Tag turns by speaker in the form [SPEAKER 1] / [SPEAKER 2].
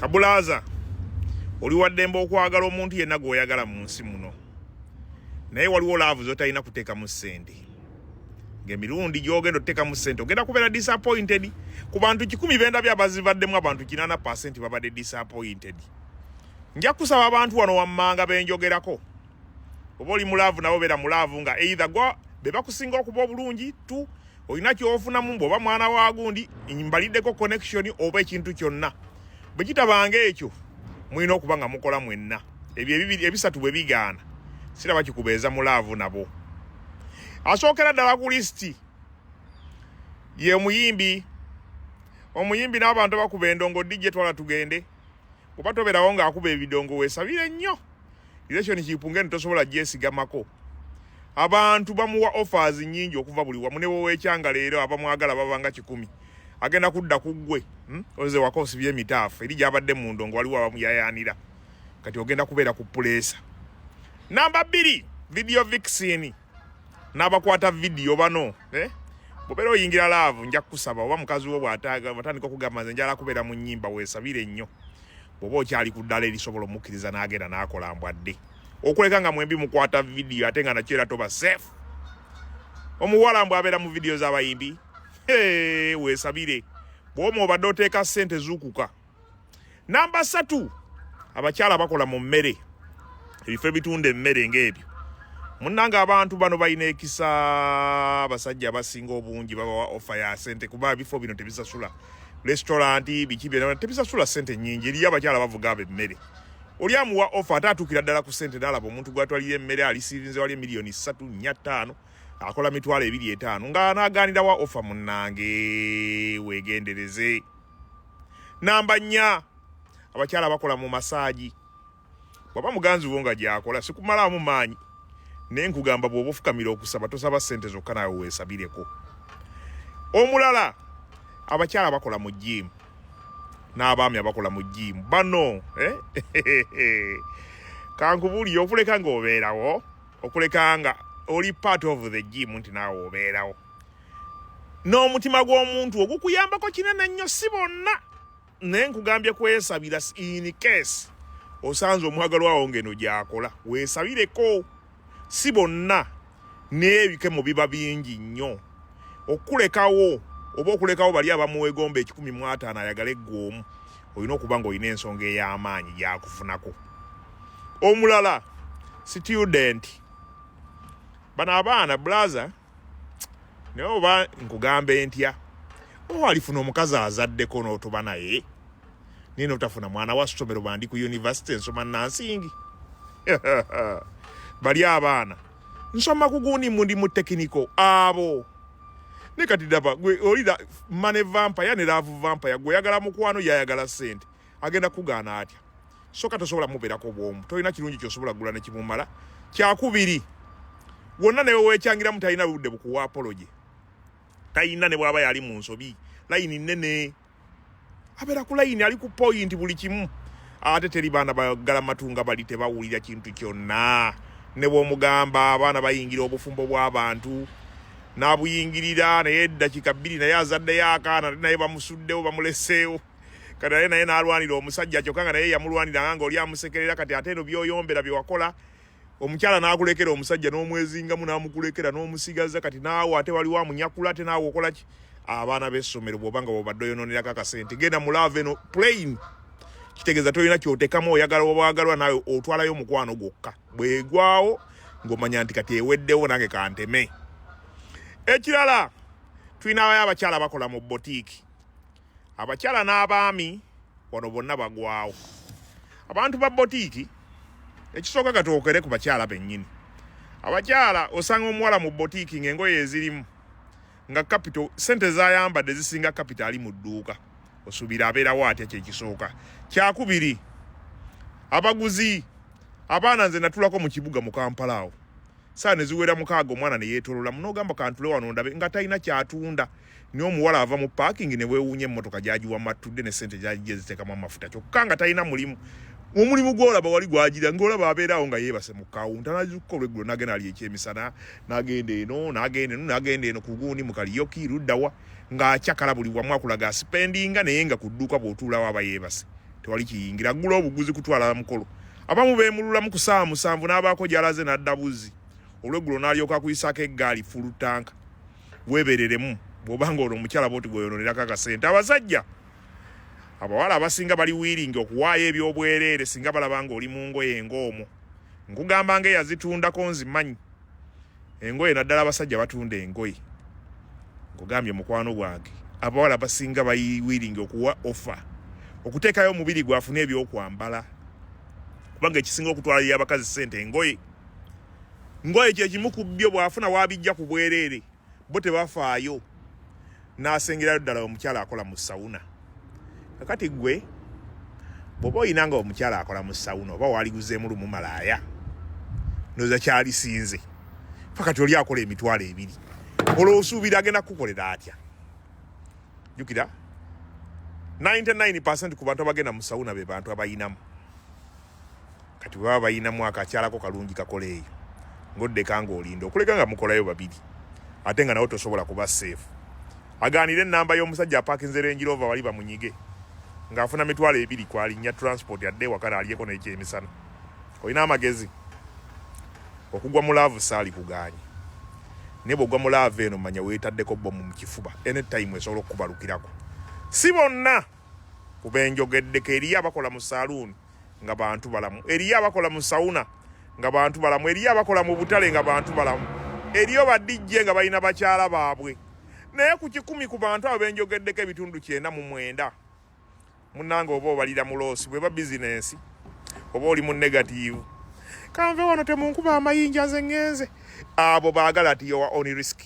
[SPEAKER 1] Kabulaza oli waddembe okwagala omuntu yenna gw'oyagala mu nsi muno, naye waliwo laavu z'otalina kuteekamu ssente. Ng'emirundi gy'ogenda oteekamu ssente ogenda kubeera disappointed. Ku bantu 10 bendabye abazivaddemu abantu 80% babadde disappointed. Nja kusaba abantu wano wammanga benjogerako. Oba oli mulaavu nabo beera mulaavu nga either gwa be bakusinga okuba obulungi tu olina ky'ofunamu bw'oba mwana wa gundi mbaliddeko connection oba ekintu kyonna. Bwe kitabanga ekyo mulina okuba nga mukola mwenna. Ebyo ebisatu bwe bigaana siraba kikubeeza mulaavu nabo. Asookera ddala ku listi ye omuyimbi. Omuyimbi n'abantu bakuba endongo DJ twala tugende. Bw'oba tobeerawo ng'akuba ebidongo weesabire nnyo. Relationship ngene tosobola gyesigamako. Abantu bamuwa offers nnyingi okuva buli wamu ne woweekyanga leero abamwagala babanga 10. Agenda kudda ku ggwe. Oze wakosi by'emitaafu eri gy'abadde mu ndongo waliwo abamuyayaanira. Kati ogenda kubeera ku pulesa. Namba 2, video vixen. N'abakwata video bano. Bw'obeera oyingira laavu nja kusaba oba mukazi wo bw'atandika okugamba nze njala kubeera mu nnyimba weesabire nnyo. Bw'oba okyali ku ddala erisobola omukkiriza n'agenda n'akola mbwadde. Okuleka nga mwembi mukwata video ate nga nakyo era toba safe. Omuwala mbw abeera mu video z'abayimbi. Weesabire. Bw'oma obadde oteeka ssente zuukuka. Namba 3, abakyala bakola mu mmere. Ebifo ebitunda emmere ng'ebyo. Munnanga abantu bano balina ekisa, abasajja abasinga obungi babawa offer ya ssente kuba ebifo bino tebisasula. Restaurant biki bino tebisasula ssente nnyingi eri abakyala bavuga ab'emmere. Oli amuwa offer ate atuukira ddala ku ssente n'alaba omuntu gw'atwalira emmere alisiivinze wali miliyoni 3, 4, 5 akola mitwalo 2, 5 nga n'agaanira wa offer munnange weegendereze. Namba 4, abakyala bakola mu masaaji. Bw'aba muganzi wo nga gy'akola sikumalamu maanyi naye nkugamba bw'oba ofukamira okusaba tosaba ssente zokka naawe weesabireko. Omulala abakyala bakola mu gym n'abaami abakola mu gym bano kankubuulire okuleka ng'obeerawo okuleka nga oli part of the gym nti naawe obeerawo n'omutima gw'omuntu ogukuyambako kinene nnyo si bonna naye nkugambye kwesabira in case osanze omwagalwawo ngeno gy'akola weesabireko si bonna n'ebikemo biba bingi nnyo okulekawo oba okulekawo bali abamuwegomba 1,500 ayagala eggoomu olina okuba ng'olina ensonga ey'amaanyi gyakufunako. Omulala student bano abaana blaza naye oba nkugambe ntya alifuna omukazi azaddeko n'otoba naye naye n'otafuna mwana wa ssomero bandi ku university nsoma Nansingi. Bali abaana nsoma ku gundi mundi mu technical abo ne kati daba gwe olida mane vampire ne love vampire gwe yagala mukwano yayagala ssente agenda kugaana atya soka tosobola mubeerako bwomu tolina kirungi kyosobola gula ne kimumala. Kyakubiri wonna newe weekyangira mutalina budde bukuwa apology tayina ne bwaba yali mu nsobi layini nnene abeera ku layini ali ku point buli kimu ate teri baana bagala matunga bali tebawulira kintu kyonna ne bw'omugamba abaana bayingira obufumbo bw'abantu n'abuyingirira naye eddakiika 2 naye azaddeyo akaana naye bamusuddewo bamuleseewo kati naye n'alwanira omusajja kyokka nga naye yamulwaniranga ng'oli amusekerera kati ate eno by'oyombera bye wakola omukyala n'akulekera omusajja n'omwezingamu n'amukulekera n'omusigaza kati naawe ate waliwo amunyakula ate naawe okola ki. Abaana b'essomero bw'oba nga bw'obadde oyonoonerako akasente genda mu lava eno plain kitegeeza tolina ky'otekamu oyagala obwagalwa naawe otwalayo omukwano gwokka bwegwawo ng'omanya nti kati eweddewo nange kanteme. Ekirala tulinayo abakyala bakola mu botiiki. Abakyala n'abaami wano bonna bagwawo. Abantu ba botiiki ekisooka gatookere ku bakyala bennyini. Abakyala osanga omuwala mu botiiki ng'engoye ezirimu nga capital sente z'ayambadde zisinga capital ali mu dduuka osuubira abeerawo atya kyekisooka. Kyakubiri abaguzi abaana nze natulako mu kibuga mu Kampala awo saa ne ziwera 6 omwana ne yeetolola munogamba kantule wano ndabe nga talina kyatunda niyo omuwala ava mu parking ne weewuunya emmotoka gyagiwa matudde ne sente gyagije ziteekamu amafuta kyokka nga talina mulimu. Omulimu gw'olaba wali gwagira ng'olaba abeerawo nga yeebase mu kawunta n'azukka olweggulo n'agenda ali ekyemisana n'agenda eno ku gundi mu kaliyoki luddawa ng'akyakala buli wamu akulaga spendinga naye nga ku dduuka bw'otuulawo aba yeebase tewali kiyingira gula obuguzi kutwala mukolo abamu beemululamu ku ssaawa 7 n'abaako gy'alaze n'adda buzzi olweggulo n'alyoka kuyisako eggaali fulu tanka weebereremu bw'obanga olwo omukyala bwoti gweyononerako akasente abasajja abawala abasinga bali wiiringi okuwaayo ebyobwereere singa balaba ng'oli mu ngoye ng'omwo nkugamba ng'eyazitundako nzimanyi engoye naddala abasajja batunda engoye nkugambye mukwano gwange abawala basinga bayiwiiringi okuwa ofa okuteekayo omubiri gwafuna ebyokwambala kubanga ekisinga okutwalira abakazi ssente engoye kyekimu ku byo bw'afuna waabijja ku bwereere bo tebafaayo n'asengerayo ddala omukyala akola mu sawuna kakati gwe bw'oba oyina nga omukyala akola mu sawuna oba waliguzeemu lumu malaaya noza kyalisinze fakati oli akola emitwalo 2 olwo osuubira agenda kukukolera atya jukira 99% ku bantu abagenda mu sawuna be bantu abayinamu kati baba bayinamu akakyalako kalungi kakola eyo ng'oddeka ng'olinda okuleka nga mukolayo babiri ate nga nawe tosobola kuba safe agaanira ennamba y'omusajja apaakinze Range Rover wali bamunyige ng'afuna mitwalo 2 kwalinnya transport yadde ewaka alyeko n'ekyemisana olina amagezi okugwa mu laavu saali kugaanye ne bw'ogwa mu laavu eno manya weetaddeko bomu mu kifuba anytime esobola okukubalukirako si bonna kuba enjogeddeko eriyo abakola mu saaluuni nga bantu balamu eriyo abakola mu sawuna nga bantu balamu eriyo abakola mu butale nga bantu balamu eriyo badijje nga balina bakyala baabwe naye ku 10 ku bantu abo benjogeddeko ebitundu 99 munnanga oba obalira mu loosi bwe ba bizinensi oba oli mu negative kanve wano temunkuba amayinja nze ngenze abo baagala ati yowa on risk